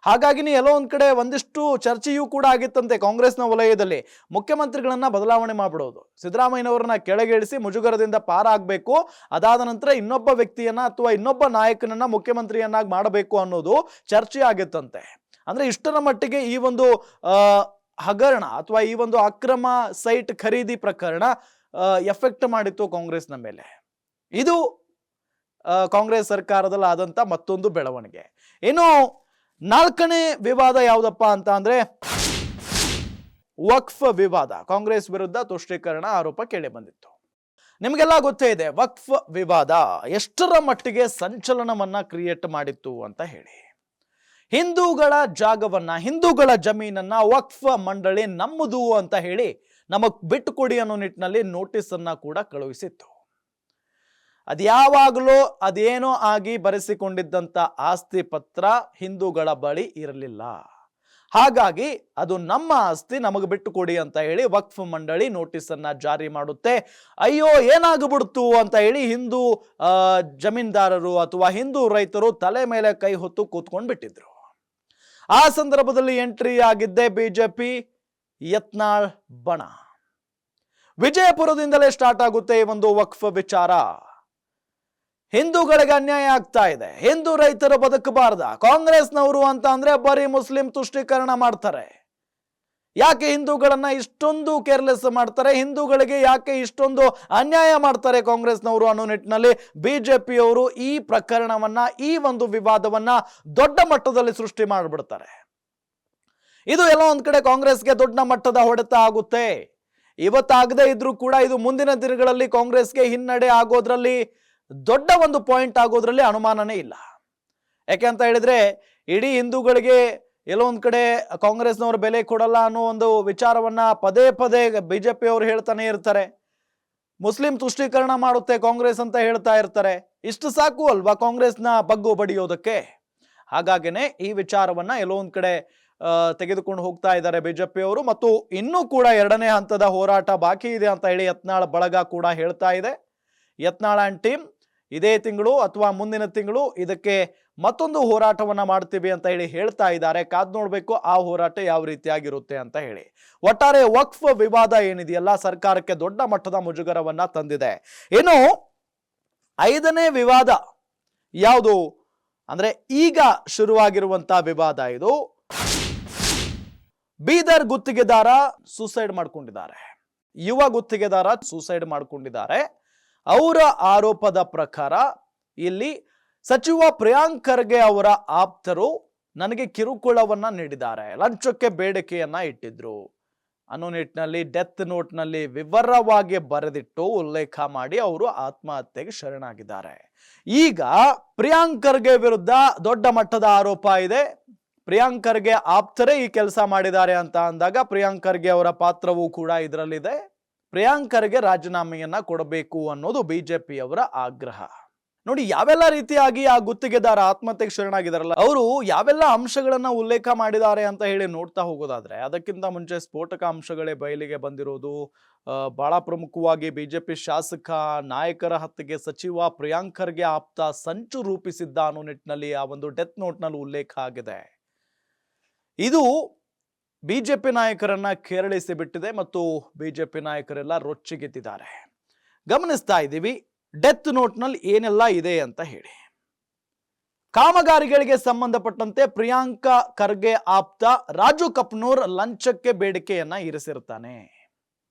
ಹಾಗಾಗಿನೇ ಎಲ್ಲೋ ಒಂದ್ ಕಡೆ ಒಂದಿಷ್ಟು ಚರ್ಚೆಯೂ ಕೂಡ ಆಗಿತ್ತಂತೆ ಕಾಂಗ್ರೆಸ್ನ ವಲಯದಲ್ಲಿ, ಮುಖ್ಯಮಂತ್ರಿಗಳನ್ನ ಬದಲಾವಣೆ ಮಾಡ್ಬಿಡೋದು, ಸಿದ್ದರಾಮಯ್ಯನವರನ್ನ ಕೆಳಗಿಳಿಸಿ ಮುಜುಗರದಿಂದ ಪಾರಾಗಬೇಕು, ಅದಾದ ನಂತರ ಇನ್ನೊಬ್ಬ ವ್ಯಕ್ತಿಯನ್ನ ಅಥವಾ ಇನ್ನೊಬ್ಬ ನಾಯಕನನ್ನ ಮುಖ್ಯಮಂತ್ರಿಯನ್ನಾಗಿ ಮಾಡಬೇಕು ಅನ್ನೋದು ಚರ್ಚೆ ಆಗಿತ್ತಂತೆ. ಅಂದ್ರೆ ಇಷ್ಟರ ಮಟ್ಟಿಗೆ ಈ ಒಂದು ಹಗರಣ ಅಥವಾ ಈ ಒಂದು ಅಕ್ರಮ ಸೈಟ್ ಖರೀದಿ ಪ್ರಕರಣ ಎಫೆಕ್ಟ್ ಮಾಡಿತ್ತು ಕಾಂಗ್ರೆಸ್ನ ಮೇಲೆ. ಇದು ಕಾಂಗ್ರೆಸ್ ಸರ್ಕಾರದಲ್ಲಿ ಆದಂತ ಮತ್ತೊಂದು ಬೆಳವಣಿಗೆ. ಇನ್ನು ನಾಲ್ಕನೇ ವಿವಾದ ಯಾವುದಪ್ಪ ಅಂತ ಅಂದ್ರೆ ವಕ್ಫ್ ವಿವಾದ. ಕಾಂಗ್ರೆಸ್ ವಿರುದ್ಧ ತುಷ್ಟೀಕರಣ ಆರೋಪ ಕೇಳಿ ಬಂದಿತ್ತು. ನಿಮಗೆಲ್ಲ ಗೊತ್ತೇ ಇದೆ ವಕ್ಫ್ ವಿವಾದ ಎಷ್ಟರ ಮಟ್ಟಿಗೆ ಸಂಚಲನವನ್ನ ಕ್ರಿಯೇಟ್ ಮಾಡಿತ್ತು ಅಂತ ಹೇಳಿ. ಹಿಂದೂಗಳ ಜಾಗವನ್ನ, ಹಿಂದೂಗಳ ಜಮೀನನ್ನ ವಕ್ಫ್ ಮಂಡಳಿ ನಮ್ಮದು ಅಂತ ಹೇಳಿ ನಮಗ್ ಬಿಟ್ಟುಕೊಡಿ ಅನ್ನೋ ನಿಟ್ಟಿನಲ್ಲಿ ನೋಟಿಸ್ ಅನ್ನ ಕೂಡ ಕಳುಹಿಸಿತ್ತು. ಅದ್ಯಾವಾಗಲೂ ಅದೇನೋ ಆಗಿ ಬರೆಸಿಕೊಂಡಿದ್ದಂತ ಆಸ್ತಿ ಪತ್ರ ಹಿಂದೂಗಳ ಬಳಿ ಇರಲಿಲ್ಲ. ಹಾಗಾಗಿ ಅದು ನಮ್ಮ ಆಸ್ತಿ, ನಮಗೆ ಬಿಟ್ಟುಕೊಡಿ ಅಂತ ಹೇಳಿ ವಕ್ಫ್ ಮಂಡಳಿ ನೋಟಿಸ್ ಅನ್ನ ಜಾರಿ ಮಾಡುತ್ತೆ. ಅಯ್ಯೋ ಏನಾಗ್ಬಿಡ್ತು ಅಂತ ಹೇಳಿ ಹಿಂದೂ ಜಮೀನ್ದಾರರು ಅಥವಾ ಹಿಂದೂ ರೈತರು ತಲೆ ಮೇಲೆ ಕೈ ಹೊತ್ತು ಕೂತ್ಕೊಂಡು ಬಿಟ್ಟಿದ್ರು. ಆ ಸಂದರ್ಭದಲ್ಲಿ ಎಂಟ್ರಿ ಆಗಿದ್ದೆ ಬಿಜೆಪಿ ಯತ್ನಾಳ್ ಬಣ. ವಿಜಯಪುರದಿಂದಲೇ ಸ್ಟಾರ್ಟ್ ಆಗುತ್ತೆ ಈ ಒಂದು ವಕ್ಫ್ ವಿಚಾರ. ಹಿಂದೂಗಳಿಗೆ ಅನ್ಯಾಯ ಆಗ್ತಾ ಇದೆ, ಹಿಂದೂ ರೈತರು ಬದುಕಬಾರ್ದ, ಕಾಂಗ್ರೆಸ್ನವರು ಅಂತ ಅಂದ್ರೆ ಬರೀ ಮುಸ್ಲಿಂ ತುಷ್ಟೀಕರಣ ಮಾಡ್ತಾರೆ, ಯಾಕೆ ಹಿಂದೂಗಳನ್ನ ಇಷ್ಟೊಂದು ಕೇರ್ಲೆಸ್ ಮಾಡ್ತಾರೆ, ಹಿಂದೂಗಳಿಗೆ ಯಾಕೆ ಇಷ್ಟೊಂದು ಅನ್ಯಾಯ ಮಾಡ್ತಾರೆ ಕಾಂಗ್ರೆಸ್ನವರು ಅನ್ನೋ ನಿಟ್ಟಿನಲ್ಲಿ ಬಿಜೆಪಿಯವರು ಈ ಪ್ರಕರಣವನ್ನ, ಈ ಒಂದು ವಿವಾದವನ್ನ ದೊಡ್ಡ ಮಟ್ಟದಲ್ಲಿ ಸೃಷ್ಟಿ ಮಾಡಿಬಿಡ್ತಾರೆ. ಇದು ಎಲ್ಲ ಒಂದ್ ಕಡೆ ಕಾಂಗ್ರೆಸ್ಗೆ ದೊಡ್ಡ ಮಟ್ಟದ ಹೊಡೆತ ಆಗುತ್ತೆ. ಇವತ್ತಾಗದೇ ಇದ್ರೂ ಕೂಡ ಇದು ಮುಂದಿನ ದಿನಗಳಲ್ಲಿ ಕಾಂಗ್ರೆಸ್ಗೆ ಹಿನ್ನಡೆ ಆಗೋದ್ರಲ್ಲಿ, ದೊಡ್ಡ ಒಂದು ಪಾಯಿಂಟ್ ಆಗೋದ್ರಲ್ಲಿ ಅನುಮಾನನೇ ಇಲ್ಲ. ಯಾಕೆ ಅಂತ ಹೇಳಿದ್ರೆ ಇಡೀ ಹಿಂದೂಗಳಿಗೆ ಎಲ್ಲೋ ಒಂದ್ ಕಡೆ ಕಾಂಗ್ರೆಸ್ನವರು ಬೆಲೆ ಕೊಡಲ್ಲ ಅನ್ನೋ ಒಂದು ವಿಚಾರವನ್ನ ಪದೇ ಪದೇ ಬಿಜೆಪಿ ಅವರು ಹೇಳ್ತಾನೆ ಇರ್ತಾರೆ. ಮುಸ್ಲಿಂ ತುಷ್ಟೀಕರಣ ಮಾಡುತ್ತೆ ಕಾಂಗ್ರೆಸ್ ಅಂತ ಹೇಳ್ತಾ ಇರ್ತಾರೆ. ಇಷ್ಟು ಸಾಕು ಅಲ್ವಾ ಕಾಂಗ್ರೆಸ್ನ ಬಗ್ಗು ಬಡಿಯೋದಕ್ಕೆ? ಹಾಗಾಗಿನೇ ಈ ವಿಚಾರವನ್ನ ಎಲ್ಲೋ ಒಂದ್ ಕಡೆ ತೆಗೆದುಕೊಂಡು ಹೋಗ್ತಾ ಇದ್ದಾರೆ ಬಿಜೆಪಿ ಅವರು. ಮತ್ತು ಇನ್ನೂ ಕೂಡ ಎರಡನೇ ಹಂತದ ಹೋರಾಟ ಬಾಕಿ ಇದೆ ಅಂತ ಹೇಳಿ ಯತ್ನಾಳ್ ಬಳಗ ಕೂಡ ಹೇಳ್ತಾ ಇದೆ. ಯತ್ನಾಳ್ ಅಂಡ್ ಟೀಮ್ ಇದೇ ತಿಂಗಳು ಅಥವಾ ಮುಂದಿನ ತಿಂಗಳು ಇದಕ್ಕೆ ಮತ್ತೊಂದು ಹೋರಾಟವನ್ನ ಮಾಡ್ತೀವಿ ಅಂತ ಹೇಳಿ ಹೇಳ್ತಾ ಇದ್ದಾರೆ. ಕಾದ್ ನೋಡ್ಬೇಕು ಆ ಹೋರಾಟ ಯಾವ ರೀತಿಯಾಗಿರುತ್ತೆ ಅಂತ ಹೇಳಿ. ಒಟ್ಟಾರೆ ವಕ್ಫ್ ವಿವಾದ ಏನಿದೆಯಲ್ಲ ಸರ್ಕಾರಕ್ಕೆ ದೊಡ್ಡ ಮಟ್ಟದ ಮುಜುಗರವನ್ನ ತಂದಿದೆ. ಇನ್ನು ಐದನೇ ವಿವಾದ ಯಾವುದು ಅಂದ್ರೆ ಈಗ ಶುರುವಾಗಿರುವಂತಹ ವಿವಾದ ಇದು. ಬೀದರ್ ಗುತ್ತಿಗೆದಾರ ಸೂಸೈಡ್ ಮಾಡ್ಕೊಂಡಿದ್ದಾರೆ. ಯುವ ಗುತ್ತಿಗೆದಾರ ಸೂಸೈಡ್ ಮಾಡ್ಕೊಂಡಿದ್ದಾರೆ. ಅವರ ಆರೋಪದ ಪ್ರಕಾರ ಇಲ್ಲಿ ಸಚಿವ ಪ್ರಿಯಾಂಕ್ ಖರ್ಗೆ ಅವರ ಆಪ್ತರು ನನಗೆ ಕಿರುಕುಳವನ್ನ ನೀಡಿದ್ದಾರೆ, ಲಂಚಕ್ಕೆ ಬೇಡಿಕೆಯನ್ನ ಇಟ್ಟಿದ್ರು ಅನ್ನೋ ನಿಟ್ಟಿನಲ್ಲಿ ಡೆತ್ ನೋಟ್ ನಲ್ಲಿ ವಿವರವಾಗಿ ಬರೆದಿಟ್ಟು ಉಲ್ಲೇಖ ಮಾಡಿ ಅವರು ಆತ್ಮಹತ್ಯೆಗೆ ಶರಣಾಗಿದ್ದಾರೆ. ಈಗ ಪ್ರಿಯಾಂಕ್ ಖರ್ಗೆ ವಿರುದ್ಧ ದೊಡ್ಡ ಮಟ್ಟದ ಆರೋಪ ಇದೆ. ಪ್ರಿಯಾಂಕ್ ಖರ್ಗೆ ಆಪ್ತರೇ ಈ ಕೆಲಸ ಮಾಡಿದ್ದಾರೆ ಅಂತ ಅಂದಾಗ ಪ್ರಿಯಾಂಕ್ ಖರ್ಗೆ ಅವರ ಪಾತ್ರವೂ ಕೂಡ ಇದರಲ್ಲಿದೆ. ಪ್ರಿಯಾಂಕ್ ಖರ್ಗೆ ರಾಜೀನಾಮೆಯನ್ನ ಕೊಡಬೇಕು ಅನ್ನೋದು ಬಿಜೆಪಿಯವರ ಆಗ್ರಹ. ನೋಡಿ ಯಾವೆಲ್ಲ ರೀತಿಯಾಗಿ ಆ ಗುತ್ತಿಗೆದಾರ ಆತ್ಮಹತ್ಯೆಗೆ ಶರಣಾಗಿದಾರಲ್ಲ, ಅವರು ಯಾವೆಲ್ಲ ಅಂಶಗಳನ್ನ ಉಲ್ಲೇಖ ಮಾಡಿದ್ದಾರೆ ಅಂತ ಹೇಳಿ ನೋಡ್ತಾ ಹೋಗೋದಾದ್ರೆ ಅದಕ್ಕಿಂತ ಮುಂಚೆ ಸ್ಫೋಟಕ ಅಂಶಗಳೇ ಬಯಲಿಗೆ ಬಂದಿರೋದು. ಬಹಳ ಪ್ರಮುಖವಾಗಿ ಬಿಜೆಪಿ ಶಾಸಕ ನಾಯಕರ ಹತ್ಯೆಗೆ ಸಚಿವ ಪ್ರಿಯಾಂಕ್ ಖರ್ಗೆ ಆಪ್ತ ಸಂಚು ರೂಪಿಸಿದ್ದ ಅನ್ನೋ ನಿಟ್ಟಿನಲ್ಲಿ ಆ ಒಂದು ಡೆತ್ ನೋಟ್ ನಲ್ಲಿ ಉಲ್ಲೇಖ ಆಗಿದೆ. ಇದು ಬಿಜೆಪಿ ನಾಯಕರನ್ನ ಕೆರಳಿಸಿ ಬಿಟ್ಟಿದೆ ಮತ್ತು ಬಿಜೆಪಿ ನಾಯಕರೆಲ್ಲ ರೊಚ್ಚಿಗೆದ್ದಿದ್ದಾರೆ. ಗಮನಿಸ್ತಾ ಇದ್ದೀವಿ ಡೆತ್ ನೋಟ್ ನಲ್ಲಿ ಏನೆಲ್ಲ ಇದೆ ಅಂತ ಹೇಳಿ. ಕಾಮಗಾರಿಗಳಿಗೆ ಸಂಬಂಧಪಟ್ಟಂತೆ ಪ್ರಿಯಾಂಕ ಖರ್ಗೆ ಆಪ್ತ ರಾಜು ಕಪ್ನೂರ್ ಲಂಚಕ್ಕೆ ಬೇಡಿಕೆಯನ್ನ ಇರಿಸಿರ್ತಾನೆ.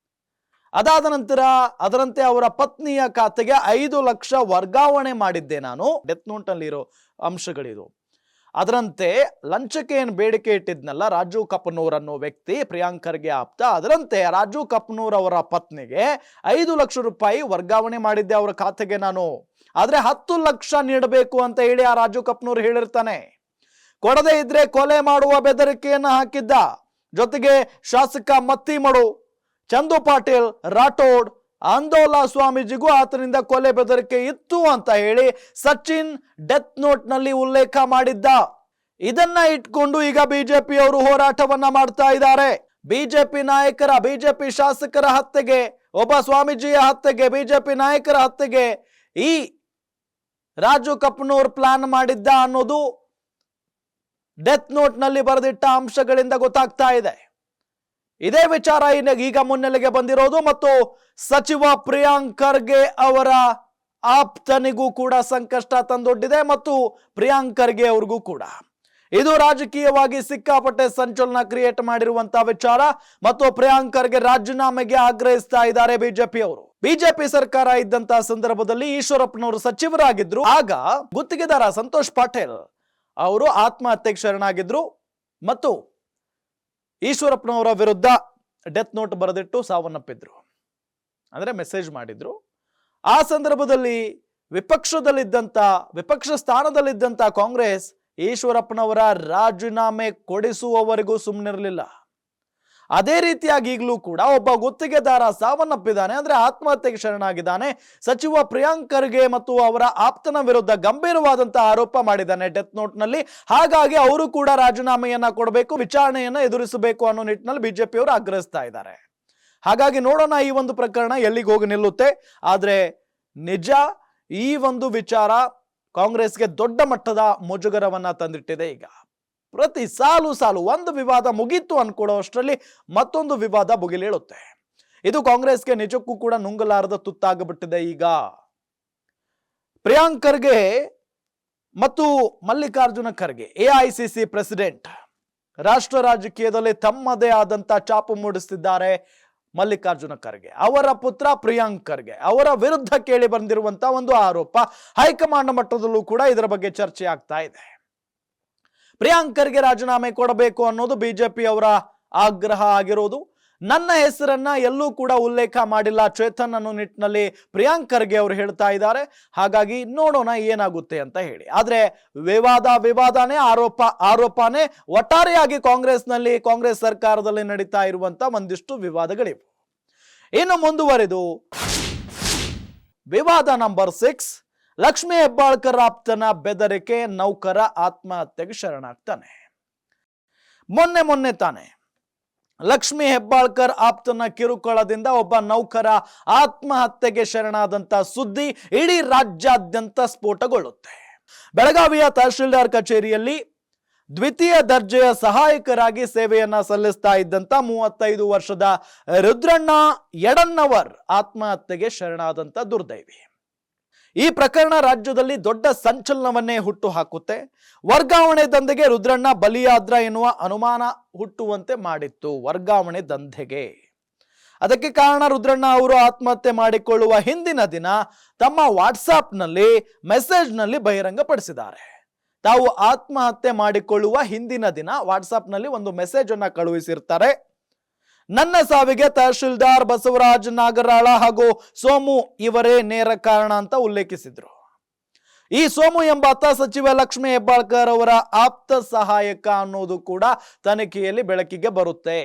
ಅದಾದ ನಂತರ ಅದರಂತೆ ಅವರ ಪತ್ನಿಯ ಖಾತೆಗೆ 5 ಲಕ್ಷ ವರ್ಗಾವಣೆ ಮಾಡಿದ್ದೆ ನಾನು. ಡೆತ್ ನೋಟ್ ಅಲ್ಲಿ ಇರೋ ಅಂಶಗಳಿದು. ಅದರಂತೆ ಲಂಚಕ್ಕೆ ಏನು ಬೇಡಿಕೆ ಇಟ್ಟಿದ್ನಲ್ಲ ರಾಜು ಕಪ್ನೂರ್ ಅನ್ನೋ ವ್ಯಕ್ತಿ ಪ್ರಿಯಾಂಕ್ ಖರ್ಗೆ ಆಪ್ತ, ಅದರಂತೆ ರಾಜು ಕಪ್ನೂರ್ ಅವರ ಪತ್ನಿಗೆ 5 ಲಕ್ಷ ರೂಪಾಯಿ ವರ್ಗಾವಣೆ ಮಾಡಿದ್ದೆ ಅವರ ಖಾತೆಗೆ ನಾನು. ಆದ್ರೆ 10 ಲಕ್ಷ ನೀಡಬೇಕು ಅಂತ ಹೇಳಿ ಆ ರಾಜು ಕಪ್ನೂರ್ ಹೇಳಿರ್ತಾನೆ. ಕೊಡದೇ ಇದ್ರೆ ಕೊಲೆ ಮಾಡುವ ಬೆದರಿಕೆಯನ್ನ ಹಾಕಿದ್ದ. ಜೊತೆಗೆ ಶಾಸಕ ಮತ್ತಿಮಡು, ಚಂದು ಪಾಟೀಲ್ ರಾಠೋಡ್, ಆಂದೋಲಾ ಸ್ವಾಮೀಜಿಗೂ ಆತನಿಂದ ಕೊಲೆ ಬೆದರಿಕೆ ಇತ್ತು ಅಂತ ಹೇಳಿ ಸಚಿನ್ ಡೆತ್ ನೋಟ್ ನಲ್ಲಿ ಉಲ್ಲೇಖ ಮಾಡಿದ್ದ. ಇದನ್ನ ಇಟ್ಕೊಂಡು ಈಗ ಬಿಜೆಪಿಯವರು ಹೋರಾಟವನ್ನ ಮಾಡ್ತಾ ಇದ್ದಾರೆ. ಬಿಜೆಪಿ ನಾಯಕರ, ಬಿಜೆಪಿ ಶಾಸಕರ ಹತ್ಯೆಗೆ, ಒಬ್ಬ ಸ್ವಾಮೀಜಿಯ ಹತ್ಯೆಗೆ, ಬಿಜೆಪಿ ನಾಯಕರ ಹತ್ಯೆಗೆ ಈ ರಾಜು ಕಪ್ಪನೂರ್ ಪ್ಲಾನ್ ಮಾಡಿದ್ದ ಅನ್ನೋದು ಡೆತ್ ನೋಟ್ ನಲ್ಲಿ ಬರೆದಿಟ್ಟ ಅಂಶಗಳಿಂದ ಗೊತ್ತಾಗ್ತಾ ಇದೆ. ಇದೇ ವಿಚಾರ ಈಗ ಮುನ್ನೆಲೆಗೆ ಬಂದಿರೋದು ಮತ್ತು ಸಚಿವ ಪ್ರಿಯಾಂಕ್ ಖರ್ಗೆ ಅವರ ಆಪ್ತನಿಗೂ ಕೂಡ ಸಂಕಷ್ಟ ತಂದೊಡ್ಡಿದೆ ಮತ್ತು ಪ್ರಿಯಾಂಕ್ ಖರ್ಗೆ ಅವ್ರಿಗೂ ಕೂಡ ಇದು ರಾಜಕೀಯವಾಗಿ ಸಿಕ್ಕಾಪಟ್ಟೆ ಸಂಚಲನ ಕ್ರಿಯೇಟ್ ಮಾಡಿರುವಂತಹ ವಿಚಾರ ಮತ್ತು ಪ್ರಿಯಾಂಕ್ ಖರ್ಗೆ ರಾಜೀನಾಮೆಗೆ ಆಗ್ರಹಿಸ್ತಾ ಇದ್ದಾರೆ ಬಿಜೆಪಿ ಅವರು. ಬಿಜೆಪಿ ಸರ್ಕಾರ ಇದ್ದಂತಹ ಸಂದರ್ಭದಲ್ಲಿ ಈಶ್ವರಪ್ಪನವರು ಸಚಿವರಾಗಿದ್ರು. ಆಗ ಗುತ್ತಿಗೆದಾರ ಸಂತೋಷ್ ಪಾಟೀಲ್ ಅವರು ಆತ್ಮಹತ್ಯೆಗೆ ಶರಣಾಗಿದ್ರು ಮತ್ತು ಈಶ್ವರಪ್ಪನವರ ವಿರುದ್ಧ ಡೆತ್ ನೋಟ್ ಬರೆದಿಟ್ಟು ಸಾವನ್ನಪ್ಪಿದ್ರು, ಅಂದ್ರೆ ಮೆಸೇಜ್ ಮಾಡಿದ್ರು. ಆ ಸಂದರ್ಭದಲ್ಲಿ ವಿಪಕ್ಷ ಸ್ಥಾನದಲ್ಲಿದ್ದಂತ ಕಾಂಗ್ರೆಸ್ ಈಶ್ವರಪ್ಪನವರ ರಾಜೀನಾಮೆ ಕೊಡಿಸುವವರೆಗೂ ಸುಮ್ಮನಿರಲಿಲ್ಲ. ಅದೇ ರೀತಿಯಾಗಿ ಈಗಲೂ ಕೂಡ ಒಬ್ಬ ಗುತ್ತಿಗೆದಾರ ಸಾವನ್ನಪ್ಪಿದ್ದಾನೆ, ಅಂದ್ರೆ ಆತ್ಮಹತ್ಯೆಗೆ ಶರಣಾಗಿದ್ದಾನೆ. ಸಚಿವ ಪ್ರಿಯಾಂಕ್ ಖರ್ಗೆ ಮತ್ತು ಅವರ ಆಪ್ತನ ವಿರುದ್ಧ ಗಂಭೀರವಾದಂತಹ ಆರೋಪ ಮಾಡಿದ್ದಾನೆ ಡೆತ್ ನೋಟ್ ನಲ್ಲಿ. ಹಾಗಾಗಿ ಅವರು ಕೂಡ ರಾಜೀನಾಮೆಯನ್ನ ಕೊಡಬೇಕು, ವಿಚಾರಣೆಯನ್ನ ಎದುರಿಸಬೇಕು ಅನ್ನೋ ನಿಟ್ಟಿನಲ್ಲಿ ಬಿಜೆಪಿಯವರು ಆಗ್ರಹಿಸ್ತಾ ಇದ್ದಾರೆ. ಹಾಗಾಗಿ ನೋಡೋಣ ಈ ಒಂದು ಪ್ರಕರಣ ಎಲ್ಲಿಗೆ ಹೋಗಿ ನಿಲ್ಲುತ್ತೆ. ಆದ್ರೆ ನಿಜ, ಈ ಒಂದು ವಿಚಾರ ಕಾಂಗ್ರೆಸ್ಗೆ ದೊಡ್ಡ ಮಟ್ಟದ ಮುಜುಗರವನ್ನ ತಂದಿಟ್ಟಿದೆ. ಈಗ ಪ್ರತಿ ಸಾಲು ಒಂದು ವಿವಾದ ಮುಗೀತು ಅನ್ಕೊಡೋ ಅಷ್ಟರಲ್ಲಿ ಮತ್ತೊಂದು ವಿವಾದ ಭುಗಿಲೇಳುತ್ತೆ. ಇದು ಕಾಂಗ್ರೆಸ್ಗೆ ನಿಜಕ್ಕೂ ಕೂಡ ನುಂಗಲಾರದ ತುತ್ತಾಗಬಿಟ್ಟಿದೆ. ಈಗ ಪ್ರಿಯಾಂಕ್ ಖರ್ಗೆ ಮತ್ತು ಮಲ್ಲಿಕಾರ್ಜುನ ಖರ್ಗೆ, ಎಐಸಿಸಿ ಪ್ರೆಸಿಡೆಂಟ್, ರಾಷ್ಟ್ರ ರಾಜಕೀಯದಲ್ಲಿ ತಮ್ಮದೇ ಆದಂತ ಚಾಪು ಮೂಡಿಸುತ್ತಿದ್ದಾರೆ. ಮಲ್ಲಿಕಾರ್ಜುನ ಖರ್ಗೆ ಅವರ ಪುತ್ರ ಪ್ರಿಯಾಂಕ್ ಖರ್ಗೆ ಅವರ ವಿರುದ್ಧ ಕೇಳಿ ಬಂದಿರುವಂತಹ ಒಂದು ಆರೋಪ ಹೈಕಮಾಂಡ್ ಮಟ್ಟದಲ್ಲೂ ಕೂಡ ಇದರ ಬಗ್ಗೆ ಚರ್ಚೆ ಆಗ್ತಾ ಇದೆ. ಪ್ರಿಯಾಂಕ್ ಖರ್ಗೆ ರಾಜೀನಾಮೆ ಕೊಡಬೇಕು ಅನ್ನೋದು ಬಿಜೆಪಿ ಅವರ ಆಗ್ರಹ ಆಗಿರೋದು. ನನ್ನ ಹೆಸರನ್ನ ಎಲ್ಲೂ ಕೂಡ ಉಲ್ಲೇಖ ಮಾಡಿಲ್ಲ ಚೇತನ್ ಅನ್ನೋ ನಿಟ್ಟಿನಲ್ಲಿ ಪ್ರಿಯಾಂಕ್ ಖರ್ಗೆ ಅವರು ಹೇಳ್ತಾ ಇದ್ದಾರೆ. ಹಾಗಾಗಿ ನೋಡೋಣ ಏನಾಗುತ್ತೆ ಅಂತ ಹೇಳಿ. ಆದ್ರೆ ವಿವಾದನೇ, ಆರೋಪನೇ ಒಟ್ಟಾರೆಯಾಗಿ ಕಾಂಗ್ರೆಸ್ ಸರ್ಕಾರದಲ್ಲಿ ನಡೀತಾ ಇರುವಂತ ಒಂದಿಷ್ಟು ವಿವಾದಗಳಿವೆ. ಇನ್ನು ಮುಂದುವರೆದು ವಿವಾದ ನಂಬರ್ 6, ಲಕ್ಷ್ಮೀ ಹೆಬ್ಬಾಳ್ಕರ್ ಆಪ್ತನ ಬೆದರಿಕೆ, ನೌಕರ ಆತ್ಮಹತ್ಯೆಗೆ ಶರಣಾಗ್ತಾನೆ. ಮೊನ್ನೆ ತಾನೆ ಲಕ್ಷ್ಮೀ ಹೆಬ್ಬಾಳ್ಕರ್ ಆಪ್ತನ ಕಿರುಕುಳದಿಂದ ಒಬ್ಬ ನೌಕರ ಆತ್ಮಹತ್ಯೆಗೆ ಶರಣಾದಂತ ಸುದ್ದಿ ಇಡೀ ರಾಜ್ಯಾದ್ಯಂತ ಸ್ಫೋಟಗೊಳ್ಳುತ್ತೆ. ಬೆಳಗಾವಿಯ ತಹಶೀಲ್ದಾರ್ ಕಚೇರಿಯಲ್ಲಿ ದ್ವಿತೀಯ ದರ್ಜೆಯ ಸಹಾಯಕರಾಗಿ ಸೇವೆಯನ್ನ ಸಲ್ಲಿಸ್ತಾ ಇದ್ದಂತ 35 ವರ್ಷದ ರುದ್ರಣ್ಣ ಯಡನ್ನವರ್ ಆತ್ಮಹತ್ಯೆಗೆ ಶರಣಾದಂತ ದುರ್ದೈವಿ. ಈ ಪ್ರಕರಣ ರಾಜ್ಯದಲ್ಲಿ ದೊಡ್ಡ ಸಂಚಲನವನ್ನೇ ಹುಟ್ಟು ಹಾಕುತ್ತೆ. ವರ್ಗಾವಣೆ ದಂಧೆಗೆ ರುದ್ರಣ್ಣ ಬಲಿಯಾದ್ರ ಎನ್ನುವ ಅನುಮಾನ ಹುಟ್ಟುವಂತೆ ಮಾಡಿತ್ತು. ವರ್ಗಾವಣೆ ದಂಧೆಗೆ ಅದಕ್ಕೆ ಕಾರಣ ರುದ್ರಣ್ಣ ಅವರು ಆತ್ಮಹತ್ಯೆ ಮಾಡಿಕೊಳ್ಳುವ ಹಿಂದಿನ ದಿನ ತಮ್ಮ ವಾಟ್ಸಾಪ್ನಲ್ಲಿ ಮೆಸೇಜ್ನಲ್ಲಿ ಬಹಿರಂಗಪಡಿಸಿದ್ದಾರೆ. ತಾವು ಆತ್ಮಹತ್ಯೆ ಮಾಡಿಕೊಳ್ಳುವ ಹಿಂದಿನ ದಿನ ವಾಟ್ಸಾಪ್ನಲ್ಲಿ ಒಂದು ಮೆಸೇಜ್ ಅನ್ನ ಕಳುಹಿಸಿರ್ತಾರೆ. ನನ್ನ ಸಾವಿಗೆ ತಹಶೀಲ್ದಾರ್ ಬಸವರಾಜ್ ನಾಗರಾಳ ಹಾಗೂ ಸೋಮು ಇವರೇ ನೇರ ಕಾರಣ ಅಂತ ಉಲ್ಲೇಖಿಸಿದ್ರು. ಈ ಸೋಮು ಎಂಬಾತ ಸಚಿವ ಲಕ್ಷ್ಮೀ ಹೆಬ್ಬಾಳ್ಕರ್ ಅವರ ಆಪ್ತ ಸಹಾಯಕ ಅನ್ನೋದು ಕೂಡ ತನಿಖೆಯಲ್ಲಿ ಬೆಳಕಿಗೆ ಬರುತ್ತೆ.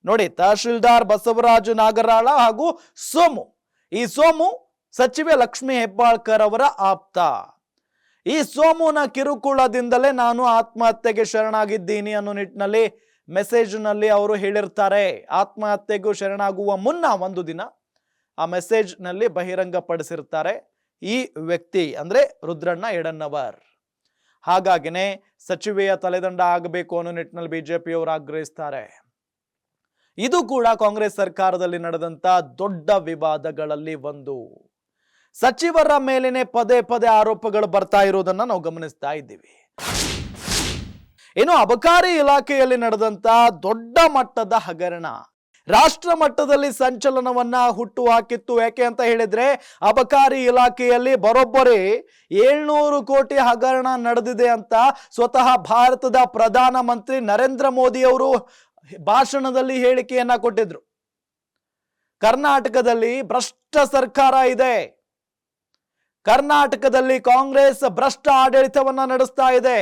ನೋಡಿ, ತಹಶೀಲ್ದಾರ್ ಬಸವರಾಜ್ ನಾಗರಾಳ ಹಾಗೂ ಸೋಮು, ಈ ಸೋಮು ಸಚಿವೆ ಲಕ್ಷ್ಮೀ ಹೆಬ್ಬಾಳ್ಕರ್ ಅವರ ಆಪ್ತ. ಈ ಸೋಮುನ ಕಿರುಕುಳದಿಂದಲೇ ನಾನು ಆತ್ಮಹತ್ಯೆಗೆ ಶರಣಾಗಿದ್ದೀನಿ ಅನ್ನೋ ನಿಟ್ಟಿನಲ್ಲಿ ಮೆಸೇಜ್ನಲ್ಲಿ ಅವರು ಹೇಳಿರ್ತಾರೆ. ಆತ್ಮಹತ್ಯೆಗೂ ಶರಣಾಗುವ ಮುನ್ನ ಒಂದು ದಿನ ಆ ಮೆಸೇಜ್ನಲ್ಲಿ ಬಹಿರಂಗಪಡಿಸಿರ್ತಾರೆ ಈ ವ್ಯಕ್ತಿ, ಅಂದ್ರೆ ರುದ್ರಣ್ಣ ಯಡನ್ನವರ್. ಹಾಗಾಗಿನೇ ಸಚಿವೆಯ ತಲೆದಂಡ ಆಗಬೇಕು ಅನ್ನೋ ನಿಟ್ಟಿನಲ್ಲಿ ಬಿಜೆಪಿಯವರು ಆಗ್ರಹಿಸ್ತಾರೆ. ಇದು ಕೂಡ ಕಾಂಗ್ರೆಸ್ ಸರ್ಕಾರದಲ್ಲಿ ನಡೆದಂತ ದೊಡ್ಡ ವಿವಾದಗಳಲ್ಲಿ ಒಂದು. ಸಚಿವರ ಮೇಲೇನೆ ಪದೇ ಆರೋಪಗಳು ಬರ್ತಾ ಇರೋದನ್ನ ನಾವು ಗಮನಿಸ್ತಾ ಇದ್ದೀವಿ. ಇನ್ನು ಅಬಕಾರಿ ಇಲಾಖೆಯಲ್ಲಿ ನಡೆದಂತ ದೊಡ್ಡ ಮಟ್ಟದ ಹಗರಣ ರಾಷ್ಟ್ರ ಮಟ್ಟದಲ್ಲಿ ಸಂಚಲನವನ್ನ ಹುಟ್ಟು ಹಾಕಿತ್ತು. ಯಾಕೆ ಅಂತ ಹೇಳಿದ್ರೆ ಅಬಕಾರಿ ಇಲಾಖೆಯಲ್ಲಿ ಬರೋಬ್ಬರಿ 700 ಕೋಟಿ ಹಗರಣ ನಡೆದಿದೆ ಅಂತ ಸ್ವತಃ ಭಾರತದ ಪ್ರಧಾನ ಮಂತ್ರಿ ನರೇಂದ್ರ ಮೋದಿ ಅವರು ಭಾಷಣದಲ್ಲಿ ಹೇಳಿಕೆಯನ್ನ ಕೊಟ್ಟಿದ್ರು. ಕರ್ನಾಟಕದಲ್ಲಿ ಭ್ರಷ್ಟ ಸರ್ಕಾರ ಇದೆ, ಕರ್ನಾಟಕದಲ್ಲಿ ಕಾಂಗ್ರೆಸ್ ಭ್ರಷ್ಟ ಆಡಳಿತವನ್ನ ನಡೆಸ್ತಾ ಇದೆ,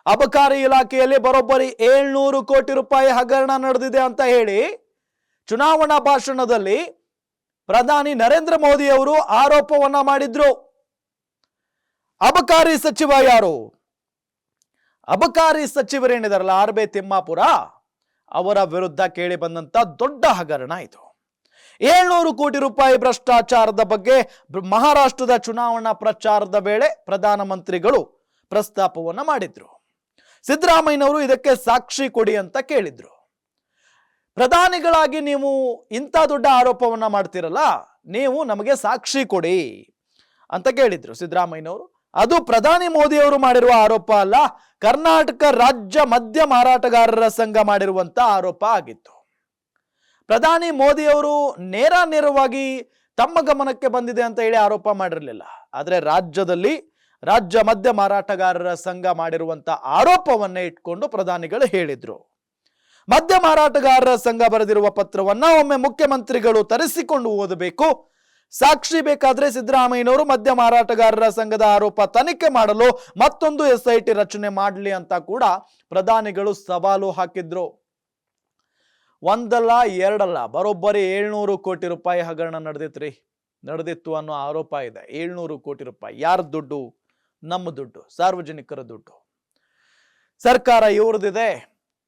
ಅಬಕಾರಿ ಇಲಾಖೆಯಲ್ಲಿ ಬರೋಬ್ಬರಿ 700 ಕೋಟಿ ರೂಪಾಯಿ ಹಗರಣ ನಡೆದಿದೆ ಅಂತ ಹೇಳಿ ಚುನಾವಣಾ ಭಾಷಣದಲ್ಲಿ ಪ್ರಧಾನಿ ನರೇಂದ್ರ ಮೋದಿ ಅವರು ಆರೋಪವನ್ನ ಮಾಡಿದ್ರು. ಅಬಕಾರಿ ಸಚಿವ ಯಾರು? ಅಬಕಾರಿ ಸಚಿವರೇನಿದಾರಲ್ಲ ಆರ್.ಬಿ. ತಿಮ್ಮಾಪುರ ಅವರ ವಿರುದ್ಧ ಕೇಳಿ ಬಂದಂತ ದೊಡ್ಡ ಹಗರಣ ಇದು. 700 ಕೋಟಿ ರೂಪಾಯಿ ಭ್ರಷ್ಟಾಚಾರದ ಬಗ್ಗೆ ಮಹಾರಾಷ್ಟ್ರದ ಚುನಾವಣಾ ಪ್ರಚಾರದ ವೇಳೆ ಪ್ರಧಾನಮಂತ್ರಿಗಳು ಪ್ರಸ್ತಾಪವನ್ನ ಮಾಡಿದ್ರು. ಸಿದ್ದರಾಮಯ್ಯನವರು ಇದಕ್ಕೆ ಸಾಕ್ಷಿ ಕೊಡಿ ಅಂತ ಕೇಳಿದ್ರು. ಪ್ರಧಾನಿಗಳಾಗಿ ನೀವು ಇಂಥ ದೊಡ್ಡ ಆರೋಪವನ್ನ ಮಾಡ್ತಿರಲ್ಲ, ನೀವು ನಮಗೆ ಸಾಕ್ಷಿ ಕೊಡಿ ಅಂತ ಕೇಳಿದ್ರು ಸಿದ್ದರಾಮಯ್ಯನವರು. ಅದು ಪ್ರಧಾನಿ ಮೋದಿ ಅವರು ಮಾಡಿರುವ ಆರೋಪ ಅಲ್ಲ, ಕರ್ನಾಟಕ ರಾಜ್ಯ ಮದ್ಯ ಮಾರಾಟಗಾರರ ಸಂಘ ಮಾಡಿರುವಂತ ಆರೋಪ ಆಗಿತ್ತು. ಪ್ರಧಾನಿ ಮೋದಿ ಅವರು ನೇರವಾಗಿ ತಮ್ಮ ಗಮನಕ್ಕೆ ಬಂದಿದೆ ಅಂತ ಹೇಳಿ ಆರೋಪ ಮಾಡಿರಲಿಲ್ಲ. ಆದರೆ ರಾಜ್ಯದಲ್ಲಿ ರಾಜ್ಯ ಮದ್ಯ ಮಾರಾಟಗಾರರ ಸಂಘ ಮಾಡಿರುವಂತ ಆರೋಪವನ್ನೇ ಇಟ್ಕೊಂಡು ಪ್ರಧಾನಿಗಳು ಹೇಳಿದ್ರು. ಮದ್ಯ ಮಾರಾಟಗಾರರ ಸಂಘ ಬರೆದಿರುವ ಪತ್ರವನ್ನ ಒಮ್ಮೆ ಮುಖ್ಯಮಂತ್ರಿಗಳು ತರಿಸಿಕೊಂಡು ಓದಬೇಕು. ಸಾಕ್ಷಿ ಬೇಕಾದ್ರೆ ಸಿದ್ದರಾಮಯ್ಯನವರು ಮದ್ಯ ಮಾರಾಟಗಾರರ ಸಂಘದ ಆರೋಪ ತನಿಖೆ ಮಾಡಲು ಮತ್ತೊಂದು SIT ರಚನೆ ಮಾಡಲಿ ಅಂತ ಕೂಡ ಪ್ರಧಾನಿಗಳು ಸವಾಲು ಹಾಕಿದ್ರು. ಒಂದಲ್ಲ ಎರಡಲ್ಲ, ಬರೋಬ್ಬರಿ 700 ಕೋಟಿ ರೂಪಾಯಿ ಹಗರಣ ನಡೆದಿತ್ತು ಅನ್ನೋ ಆರೋಪ ಇದೆ. 700 ಕೋಟಿ ರೂಪಾಯಿ ಯಾರ ದುಡ್ಡು? ನಮ್ಮ ದುಡ್ಡು, ಸಾರ್ವಜನಿಕರ ದುಡ್ಡು. ಸರ್ಕಾರ ಇವ್ರದಿದೆ,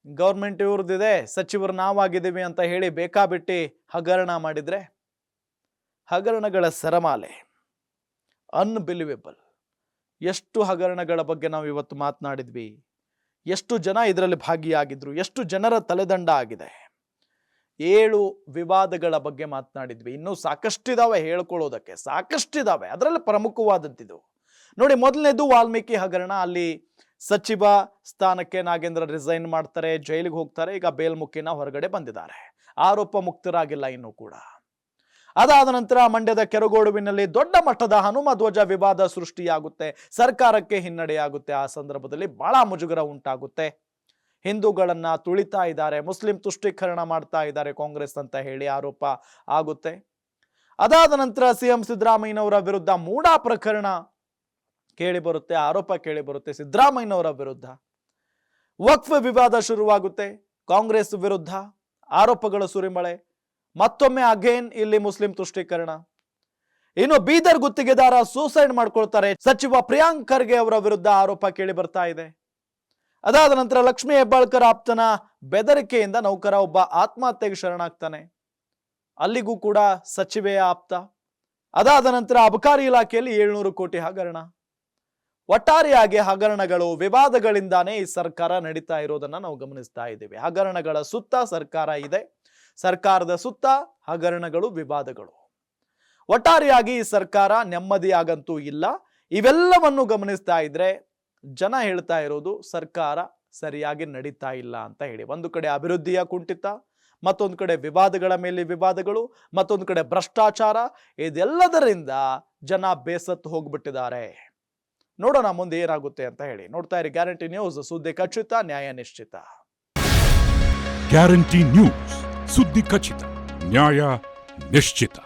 ಗೌರ್ಮೆಂಟ್ ಇವ್ರದಿದೆ, ಸಚಿವರು ನಾವಾಗಿದ್ದೀವಿ ಅಂತ ಹೇಳಿ ಬೇಕಾಬಿಟ್ಟಿ ಹಗರಣ ಮಾಡಿದ್ರೆ ಹಗರಣಗಳ ಸರಮಾಲೆ ಅನ್ಬಿಲಿವೇಬಲ್. ಎಷ್ಟು ಹಗರಣಗಳ ಬಗ್ಗೆ ನಾವು ಇವತ್ತು ಮಾತನಾಡಿದ್ವಿ, ಎಷ್ಟು ಜನ ಇದರಲ್ಲಿ ಭಾಗಿಯಾಗಿದ್ರು, ಎಷ್ಟು ಜನರ ತಲೆದಂಡ ಆಗಿದೆ. 7 ವಿವಾದಗಳ ಬಗ್ಗೆ ಮಾತನಾಡಿದ್ವಿ. ಇನ್ನೂ ಸಾಕಷ್ಟಿದಾವೆ ಹೇಳ್ಕೊಳ್ಳೋದಕ್ಕೆ, ಸಾಕಷ್ಟಿದಾವೆ. ಅದರಲ್ಲಿ ಪ್ರಮುಖವಾದಂತಿದು ನೋಡಿ, ಮೊದಲನೇದು ವಾಲ್ಮೀಕಿ ಹಗರಣ. ಅಲ್ಲಿ ಸಚಿವ ಸ್ಥಾನಕ್ಕೆ ನಾಗೇಂದ್ರ ರಿಸೈನ್ ಮಾಡ್ತಾರೆ, ಜೈಲಿಗೆ ಹೋಗ್ತಾರೆ. ಈಗ ಬೇಲ್ಮುಖಿನ ಹೊರಗಡೆ ಬಂದಿದ್ದಾರೆ, ಆರೋಪ ಮುಕ್ತರಾಗಿಲ್ಲ ಇನ್ನೂ ಕೂಡ. ಅದಾದ ನಂತರ ಮಂಡ್ಯದ ಕೆರಗೋಡುವಿನಲ್ಲಿ ದೊಡ್ಡ ಮಟ್ಟದ ಹನುಮ ಧ್ವಜ ವಿವಾದ ಸೃಷ್ಟಿಯಾಗುತ್ತೆ, ಸರ್ಕಾರಕ್ಕೆ ಹಿನ್ನಡೆಯಾಗುತ್ತೆ. ಆ ಸಂದರ್ಭದಲ್ಲಿ ಬಹಳ ಮುಜುಗರ ಉಂಟಾಗುತ್ತೆ. ಹಿಂದೂಗಳನ್ನ ತುಳಿತಾ ಇದ್ದಾರೆ, ಮುಸ್ಲಿಂ ತುಷ್ಟೀಕರಣ ಮಾಡ್ತಾ ಇದ್ದಾರೆ ಕಾಂಗ್ರೆಸ್ ಅಂತ ಹೇಳಿ ಆರೋಪ ಆಗುತ್ತೆ. ಅದಾದ ನಂತರ ಸಿಎಂ ಸಿದ್ದರಾಮಯ್ಯನವರ ವಿರುದ್ಧ ಮೂಡಾ ಪ್ರಕರಣ ಕೇಳಿ ಬರುತ್ತೆ, ಆರೋಪ ಕೇಳಿ ಬರುತ್ತೆ ಸಿದ್ದರಾಮಯ್ಯನವರ ವಿರುದ್ಧ. ವಕ್ಫ್ ವಿವಾದ ಶುರುವಾಗುತ್ತೆ, ಕಾಂಗ್ರೆಸ್ ವಿರುದ್ಧ ಆರೋಪಗಳ ಸುರಿಮಳೆ. ಮತ್ತೊಮ್ಮೆ ಅಗೇನ್ ಇಲ್ಲಿ ಮುಸ್ಲಿಂ ತುಷ್ಟೀಕರಣ. ಇನ್ನು ಬೀದರ್ ಗುತ್ತಿಗೆದಾರ ಸೂಸೈಡ್ ಮಾಡ್ಕೊಳ್ತಾರೆ, ಸಚಿವ ಪ್ರಿಯಾಂಕ್ ಖರ್ಗೆ ಅವರ ವಿರುದ್ಧ ಆರೋಪ ಕೇಳಿ ಬರ್ತಾ ಇದೆ. ಅದಾದ ನಂತರ ಲಕ್ಷ್ಮೀ ಹೆಬ್ಬಾಳ್ಕರ್ ಆಪ್ತನ ಬೆದರಿಕೆಯಿಂದ ನೌಕರ ಒಬ್ಬ ಆತ್ಮಹತ್ಯೆಗೆ ಶರಣಾಗ್ತಾನೆ, ಅಲ್ಲಿಗೂ ಕೂಡ ಸಚಿವೆಯ ಆಪ್ತ. ಅದಾದ ನಂತರ ಅಬಕಾರಿ ಇಲಾಖೆಯಲ್ಲಿ 700 ಕೋಟಿ ಹಗರಣ. ಒಟ್ಟಾರೆಯಾಗಿ ಹಗರಣಗಳು, ವಿವಾದಗಳಿಂದಾನೇ ಈ ಸರ್ಕಾರ ನಡೀತಾ ಇರೋದನ್ನ ನಾವು ಗಮನಿಸ್ತಾ ಇದ್ದೀವಿ. ಹಗರಣಗಳ ಸುತ್ತ ಸರ್ಕಾರ ಇದೆ, ಸರ್ಕಾರದ ಸುತ್ತ ಹಗರಣಗಳು, ವಿವಾದಗಳು. ಒಟ್ಟಾರೆಯಾಗಿ ಈ ಸರ್ಕಾರ ನೆಮ್ಮದಿಯಾಗಂತೂ ಇಲ್ಲ. ಇವೆಲ್ಲವನ್ನು ಗಮನಿಸ್ತಾ ಇದ್ರೆ ಜನ ಹೇಳ್ತಾ ಇರೋದು ಸರ್ಕಾರ ಸರಿಯಾಗಿ ನಡೀತಾ ಇಲ್ಲ ಅಂತ ಹೇಳಿ. ಒಂದು ಕಡೆ ಅಭಿವೃದ್ಧಿಯ ಕುಂಠಿತ, ಮತ್ತೊಂದು ಕಡೆ ವಿವಾದಗಳ ಮೇಲೆ ವಿವಾದಗಳು, ಮತ್ತೊಂದು ಕಡೆ ಭ್ರಷ್ಟಾಚಾರ. ಇದೆಲ್ಲದರಿಂದ ಜನ ಬೇಸತ್ತು ಹೋಗ್ಬಿಟ್ಟಿದ್ದಾರೆ. ನೋಡೋಣ ಮುಂದೆ ಏನಾಗುತ್ತೆ ಅಂತ ಹೇಳಿ. ನೋಡ್ತಾ ಇರಿ ಗ್ಯಾರಂಟಿ ನ್ಯೂಸ್, ಸುದ್ದಿ ಖಚಿತ, ನ್ಯಾಯ ನಿಶ್ಚಿತ. ಗ್ಯಾರಂಟಿ ನ್ಯೂಸ್, ಸುದ್ದಿ ಖಚಿತ, ನ್ಯಾಯ ನಿಶ್ಚಿತ.